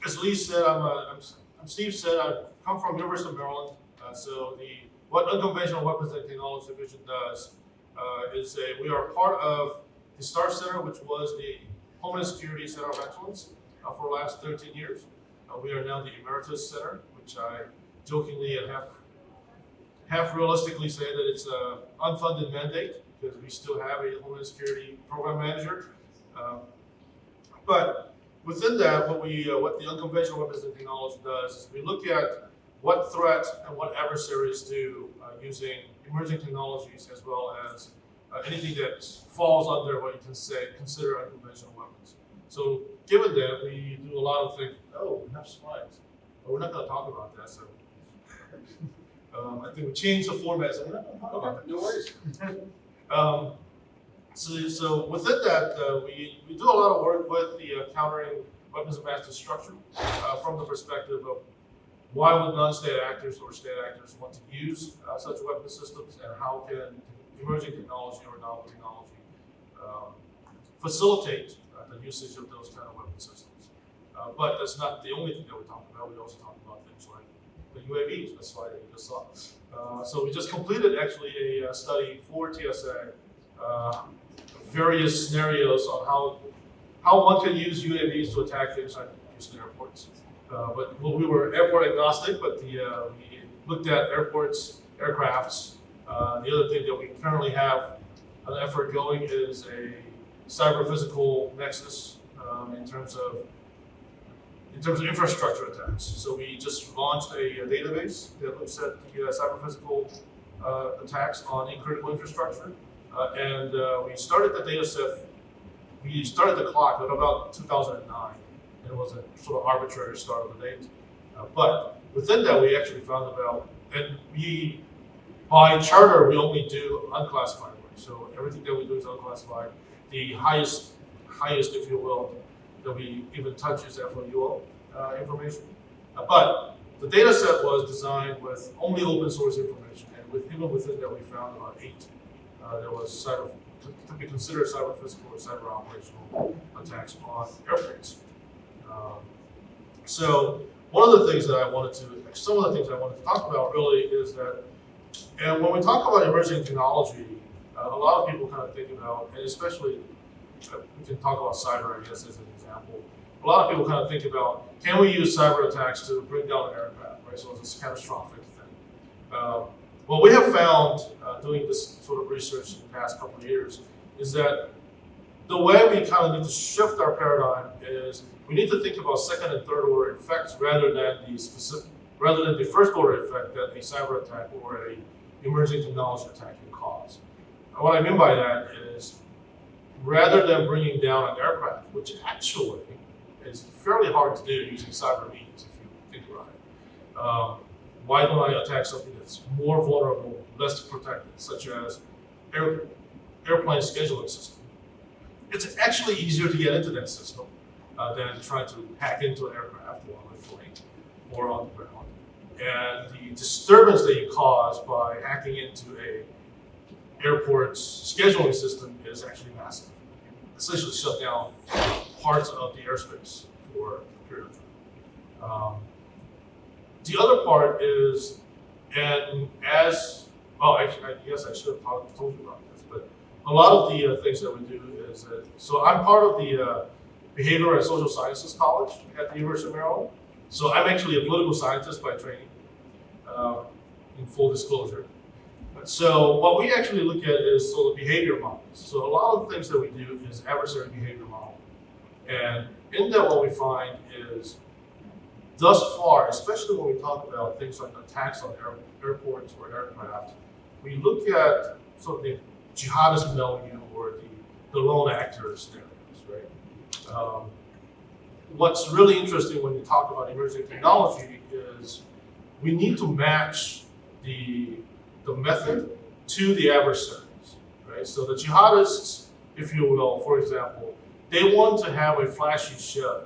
as Lee said, I'm Steve said, I come from University of Maryland. What Unconventional Weapons and Technology Division does is we are part of the STAR Center, which was the Homeland Security Center of Excellence for the last 13 years. We are now the Emeritus Center, which I jokingly and half realistically say that it's an unfunded mandate because we still have a Homeland Security Program Manager. But within that, what the Unconventional Weapons and Technology does is we look at what threats and what adversaries do using emerging technologies as well as anything that falls under what you can consider unconventional weapons. So given that, we do a lot of things. Oh, we have slides. But we're not going to talk about that. So I think we changed the format. So we're not going to talk about that. No worries. So within that, we do a lot of work with the countering weapons of mass destruction from the perspective of why would non-state actors or state actors want to use such weapon systems, and how can emerging technology or novel technology facilitate the usage of those kind of weapon systems. But that's not the only thing that we talk about. We also talk about things like the UAVs, that's why you just saw. So we just completed actually a study for TSA, various scenarios on how one can use UAVs to attack things like Houston airports. But we were airport agnostic, but we looked at airports, aircrafts. The other thing that we currently have an effort going is a cyber-physical nexus in terms of infrastructure attacks. So we just launched a database that looks at the cyber-physical attacks on critical infrastructure. We started the data set, we started the clock at about 2009. It was a sort of arbitrary start of the date. But within that, we actually found about, and by charter, we only do unclassified work. So everything that we do is unclassified. The highest, if you will, that we even touch is FOUO information. But the data set was designed with only open source information, and even within that, we found about 8 that was to be considered cyber physical or cyber operational attacks on airplanes. So one of the things that some of the things I wanted to talk about really is that, and when we talk about emerging technology, a lot of people kind of think about, and especially we can talk about cyber, I guess, as an example. A lot of people kind of think about, can we use cyber attacks to bring down an aircraft, right? So it's a catastrophic thing. What we have found doing this sort of research in the past couple of years is that the way we kind of need to shift our paradigm is we need to think about second and third order effects rather than the first order effect that a cyber attack or a emerging technology attack can cause. And what I mean by that is, rather than bringing down an aircraft, which actually is fairly hard to do using cyber means, if you think about it, why don't I attack something that's more vulnerable, less protected, such as airplane scheduling system? It's actually easier to get into that system than trying to hack into an aircraft while it's flying or on the ground. And the disturbance that you cause by hacking into a airport's scheduling system is actually massive. Essentially shut down parts of the airspace for a period of time. The other part is, and as, well, actually, I guess I should have told you about this, but a lot of the things that we do is that, so I'm part of the Behavioral and Social Sciences College at the University of Maryland. So I'm actually a political scientist by training, in full disclosure. So what we actually look at is sort of behavior models. So a lot of the things that we do is adversary behavior model. And in that, what we find is, thus far, especially when we talk about things like attacks on airports or aircraft, we look at sort of the jihadist milieu or the lone actor scenarios, right? What's really interesting when you talk about emerging technology is we need to match the method to the adversaries, right? So the jihadists, if you will, for example, they want to have a flashy show,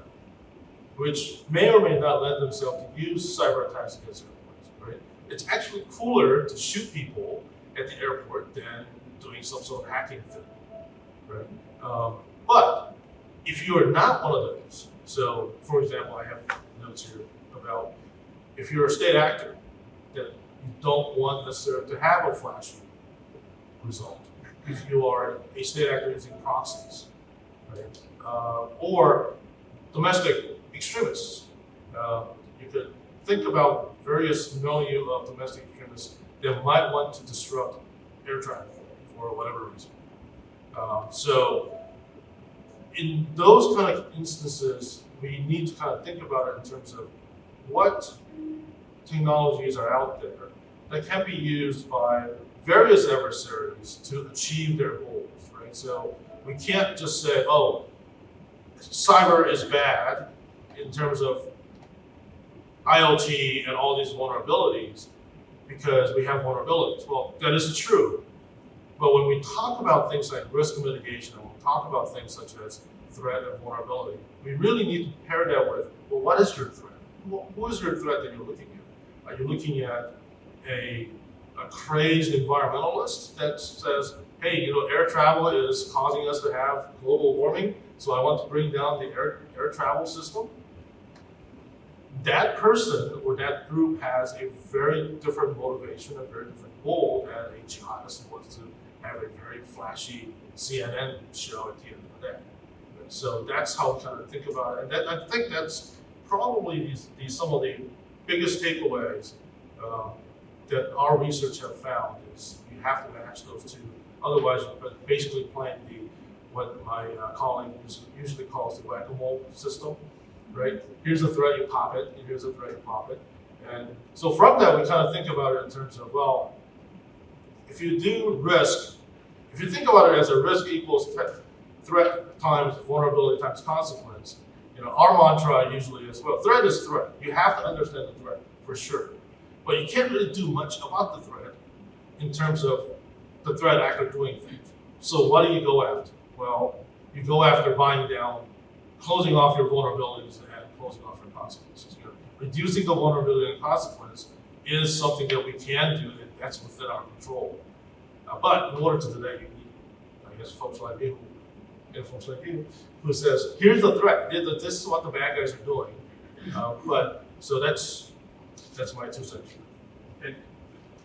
which may or may not lend themselves to use cyber attacks against airports, right? It's actually cooler to shoot people at the airport than doing some sort of hacking thing, right? But if you are not one of those, so for example, I have arguments here about if you're a state actor, that you don't want necessarily to have a flashy result. If you are a state actor using proxies, right? Or domestic extremists. You could think about various milieu of domestic extremists that might want to disrupt air traffic for whatever reason. So in those kind of instances, we need to kind of think about it in terms of what technologies are out there that can be used by various adversaries to achieve their goals, right? So we can't just say, oh, cyber is bad in terms of IoT and all these vulnerabilities because we have vulnerabilities. Well, that is true. But when we talk about things like risk mitigation, and when we talk about things such as threat and vulnerability, we really need to pair that with, well, what is your threat? Who is your threat that you're looking at? Are you looking at a crazed environmentalist that says, hey, air travel is causing us to have global warming, so I want to bring down the air travel system? That person or that group has a very different motivation, a very different goal than a jihadist who wants to have a very flashy CNN show at the end of the day. So that's how we kind of think about it. And I think that's probably some of the biggest takeaways that our research have found is you have to match those two. Otherwise, you're basically playing what my colleague usually calls the whack-a-mole system, right? Here's a threat, you pop it, and here's a threat, you pop it. And so from that, we kind of think about it in terms of, well, if you do risk, if you think about it as a risk equals threat times vulnerability times consequence, our mantra usually is, well, threat is threat. You have to understand the threat, for sure. But you can't really do much about the threat in terms of the threat actor doing things. So what do you go after? Well, you go after buying down, closing off your vulnerabilities and closing off your consequences. Reducing the vulnerability and consequence is something that we can do, and that's within our control. But in order to do that, you need, I guess, folks like you, who says, here's the threat. This is what the bad guys are doing. So that's my 2 cents.